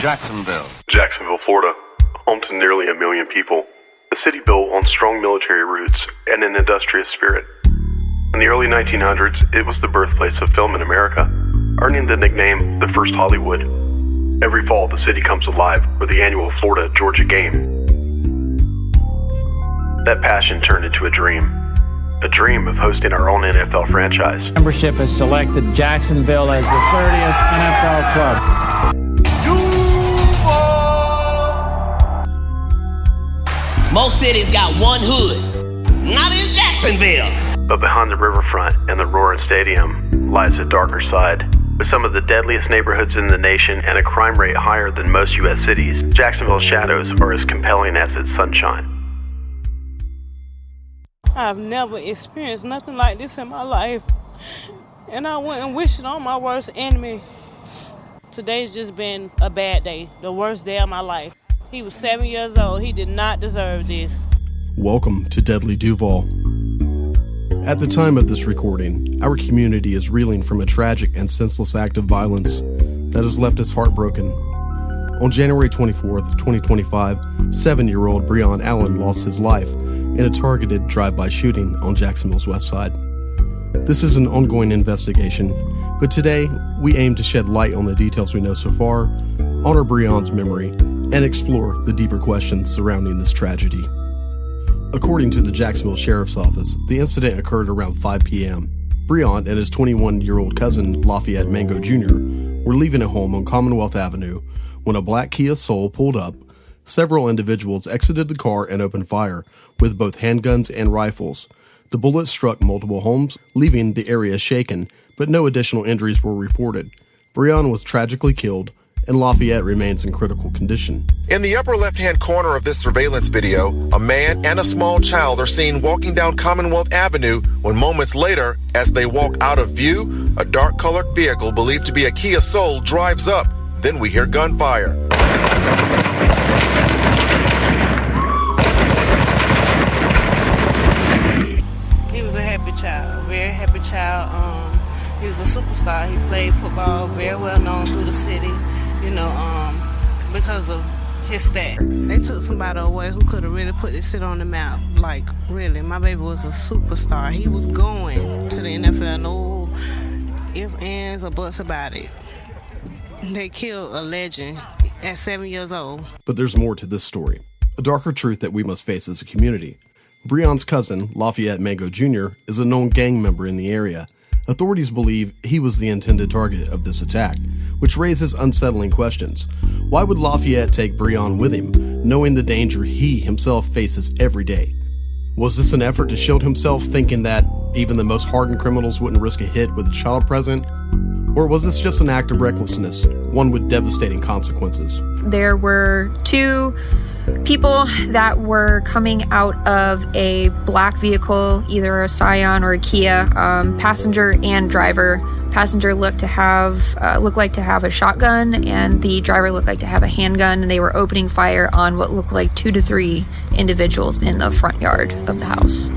Jacksonville. Jacksonville, Florida, home to nearly 1 million people. A city built on strong military roots and an industrious spirit. In the early 1900s, it was the birthplace of film in America, earning the nickname the First Hollywood. Every fall, the city comes alive for the annual Florida-Georgia game. That passion turned into a dream of hosting our own NFL franchise. Membership has selected Jacksonville as the 30th NFL club. Most cities got one hood, not in Jacksonville. But behind the riverfront and the roaring stadium lies a darker side. With some of the deadliest neighborhoods in the nation and a crime rate higher than most U.S. cities, Jacksonville's shadows are as compelling as its sunshine. I've never experienced nothing like this in my life, and I wouldn't wish it on my worst enemy. Today's just been a bad day, the worst day of my life. He was 7 years old. He did not deserve this. Welcome to Deadly Duval. At the time of this recording, our community is reeling from a tragic and senseless act of violence that has left us heartbroken. On January 24th, 2025, 7-year-old Breon Allen lost his life in a targeted drive-by shooting on Jacksonville's west side. This is an ongoing investigation, but today we aim to shed light on the details we know so far, honor Breon's memory, and explore the deeper questions surrounding this tragedy. According to the Jacksonville Sheriff's Office, the incident occurred around 5 p.m. Breon and his 21-year-old cousin, Lafayette Mango Jr., were leaving a home on Commonwealth Avenue when a black Kia Soul pulled up. Several individuals exited the car and opened fire with both handguns and rifles. The bullets struck multiple homes, leaving the area shaken, but no additional injuries were reported. Breon was tragically killed, and Lafayette remains in critical condition. In the upper left-hand corner of this surveillance video, a man and a small child are seen walking down Commonwealth Avenue when moments later, as they walk out of view, a dark-colored vehicle believed to be a Kia Soul drives up. Then we hear gunfire. He was a happy child, very happy child. He was a superstar. He played football, very well known through the city, because of his stat. They took somebody away who could have really put this shit on the map. Like, really, my baby was a superstar. He was going to the NFL, no ifs, ands, or buts about it. They killed a legend at 7 years old. But there's more to this story, a darker truth that we must face as a community. Breon's cousin, Lafayette Mango Jr., is a known gang member in the area. Authorities believe he was the intended target of this attack, which raises unsettling questions. Why would Lafayette take Breon with him, knowing the danger he himself faces every day? Was this an effort to shield himself, thinking that even the most hardened criminals wouldn't risk a hit with a child present? Or was this just an act of recklessness, one with devastating consequences? There were two people that were coming out of a black vehicle, either a Scion or a Kia, passenger and driver. Passenger looked like to have a shotgun, and the driver looked like to have a handgun, and they were opening fire on what looked like 2 to 3 individuals in the front yard of the house.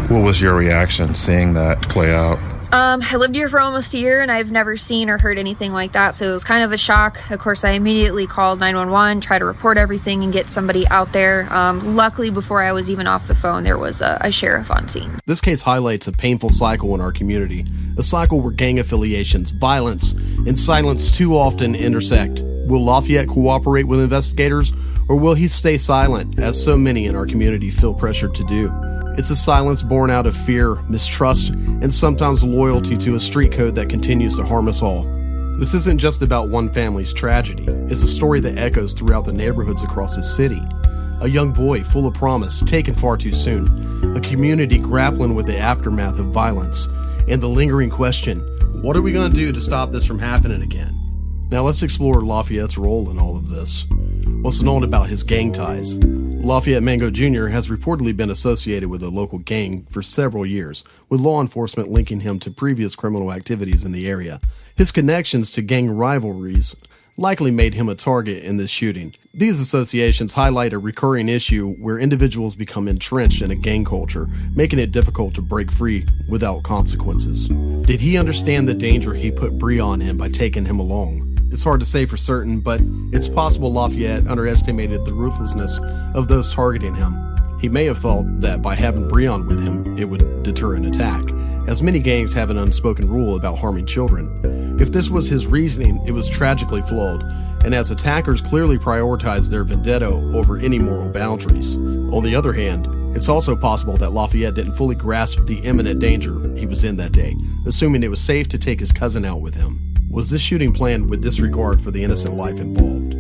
What was your reaction seeing that play out? I lived here for almost a year, and I've never seen or heard anything like that, so it was kind of a shock. Of course, I immediately called 911, tried to report everything and get somebody out there. Luckily, before I was even off the phone, there was a sheriff on scene. This case highlights a painful cycle in our community, a cycle where gang affiliations, violence, and silence too often intersect. Will Lafayette cooperate with investigators, or will he stay silent, as so many in our community feel pressured to do? It's a silence born out of fear, mistrust, and sometimes loyalty to a street code that continues to harm us all. This isn't just about one family's tragedy. It's a story that echoes throughout the neighborhoods across the city. A young boy full of promise, taken far too soon. A community grappling with the aftermath of violence. And the lingering question, what are we going to do to stop this from happening again? Now let's explore Lafayette's role in all of this. What's known about his gang ties? Lafayette Mango Jr. has reportedly been associated with a local gang for several years, with law enforcement linking him to previous criminal activities in the area. His connections to gang rivalries likely made him a target in this shooting. These associations highlight a recurring issue where individuals become entrenched in a gang culture, making it difficult to break free without consequences. Did he understand the danger he put Breon in by taking him along? It's hard to say for certain, but it's possible Lafayette underestimated the ruthlessness of those targeting him. He may have thought that by having Breon with him, it would deter an attack, as many gangs have an unspoken rule about harming children. If this was his reasoning, it was tragically flawed, and as attackers clearly prioritized their vendetta over any moral boundaries. On the other hand, it's also possible that Lafayette didn't fully grasp the imminent danger he was in that day, assuming it was safe to take his cousin out with him. Was this shooting planned with disregard for the innocent life involved?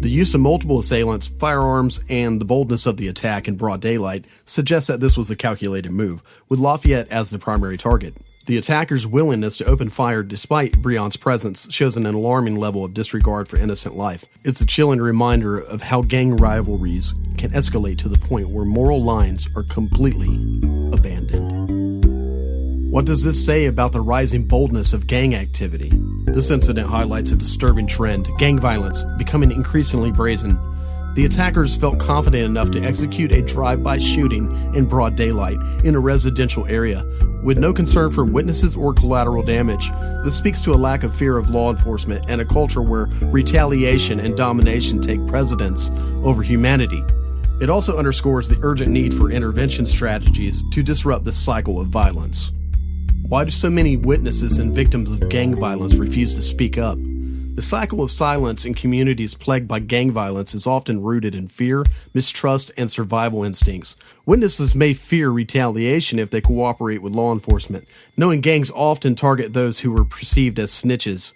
The use of multiple assailants, firearms, and the boldness of the attack in broad daylight suggests that this was a calculated move, with Lafayette as the primary target. The attacker's willingness to open fire despite Breon's presence shows an alarming level of disregard for innocent life. It's a chilling reminder of how gang rivalries can escalate to the point where moral lines are completely abandoned. What does this say about the rising boldness of gang activity? This incident highlights a disturbing trend, gang violence becoming increasingly brazen. The attackers felt confident enough to execute a drive-by shooting in broad daylight in a residential area, with no concern for witnesses or collateral damage. This speaks to a lack of fear of law enforcement and a culture where retaliation and domination take precedence over humanity. It also underscores the urgent need for intervention strategies to disrupt this cycle of violence. Why do so many witnesses and victims of gang violence refuse to speak up? The cycle of silence in communities plagued by gang violence is often rooted in fear, mistrust, and survival instincts. Witnesses may fear retaliation if they cooperate with law enforcement, knowing gangs often target those who are perceived as snitches.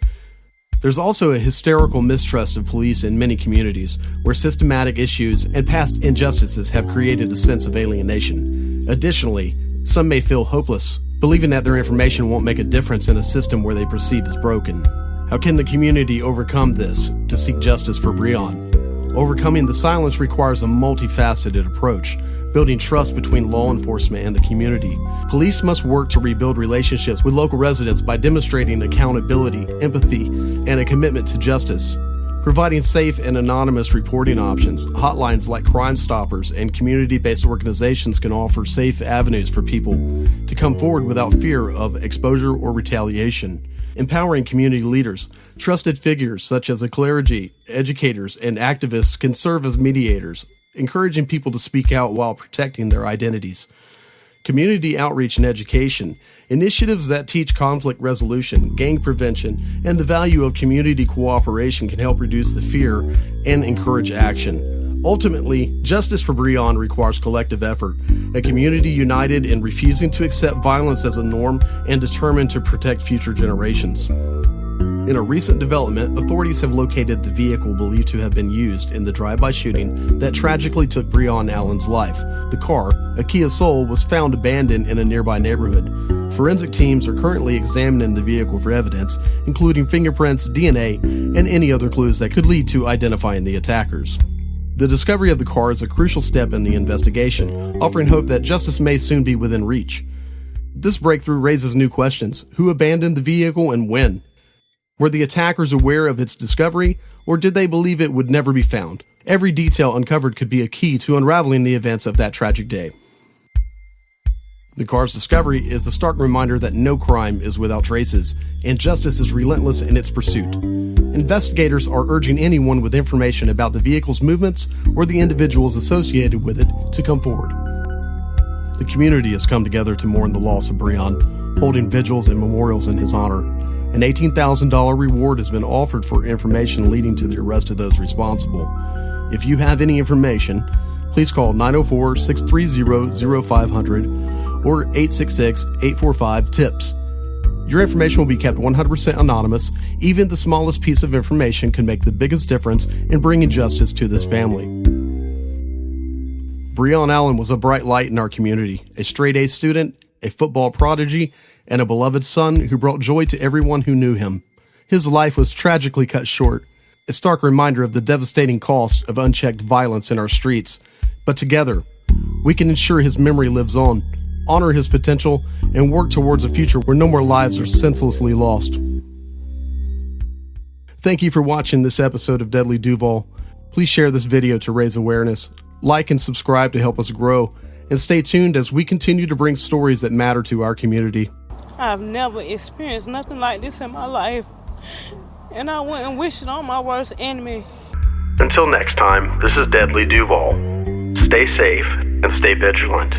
There's also a hysterical mistrust of police in many communities, where systematic issues and past injustices have created a sense of alienation. Additionally, some may feel hopeless, believing that their information won't make a difference in a system where they perceive as broken. How can the community overcome this to seek justice for Breon? Overcoming the silence requires a multifaceted approach, building trust between law enforcement and the community. Police must work to rebuild relationships with local residents by demonstrating accountability, empathy, and a commitment to justice. Providing safe and anonymous reporting options, hotlines like Crime Stoppers and community-based organizations can offer safe avenues for people to come forward without fear of exposure or retaliation. Empowering community leaders, trusted figures such as the clergy, educators, and activists can serve as mediators, encouraging people to speak out while protecting their identities. Community outreach and education, initiatives that teach conflict resolution, gang prevention, and the value of community cooperation can help reduce the fear and encourage action. Ultimately, justice for Breon requires collective effort, a community united in refusing to accept violence as a norm and determined to protect future generations. In a recent development, authorities have located the vehicle believed to have been used in the drive-by shooting that tragically took Breon Allen's life. The car, a Kia Soul, was found abandoned in a nearby neighborhood. Forensic teams are currently examining the vehicle for evidence, including fingerprints, DNA, and any other clues that could lead to identifying the attackers. The discovery of the car is a crucial step in the investigation, offering hope that justice may soon be within reach. This breakthrough raises new questions. Who abandoned the vehicle and when? Were the attackers aware of its discovery, or did they believe it would never be found? Every detail uncovered could be a key to unraveling the events of that tragic day. The car's discovery is a stark reminder that no crime is without traces, and justice is relentless in its pursuit. Investigators are urging anyone with information about the vehicle's movements or the individuals associated with it to come forward. The community has come together to mourn the loss of Breon, holding vigils and memorials in his honor. An $18,000 reward has been offered for information leading to the arrest of those responsible. If you have any information, please call 904-630-0500 or 866-845-TIPS. Your information will be kept 100% anonymous. Even the smallest piece of information can make the biggest difference in bringing justice to this family. Breon Allen was a bright light in our community, a straight-A student, a football prodigy, and a beloved son who brought joy to everyone who knew him. His life was tragically cut short, a stark reminder of the devastating cost of unchecked violence in our streets. But together, we can ensure his memory lives on, honor his potential, and work towards a future where no more lives are senselessly lost. Thank you for watching this episode of Deadly Duval. Please share this video to raise awareness, like and subscribe to help us grow, and stay tuned as we continue to bring stories that matter to our community. I've never experienced nothing like this in my life. And I wouldn't wish it on my worst enemy. Until next time, this is Deadly Duval. Stay safe and stay vigilant.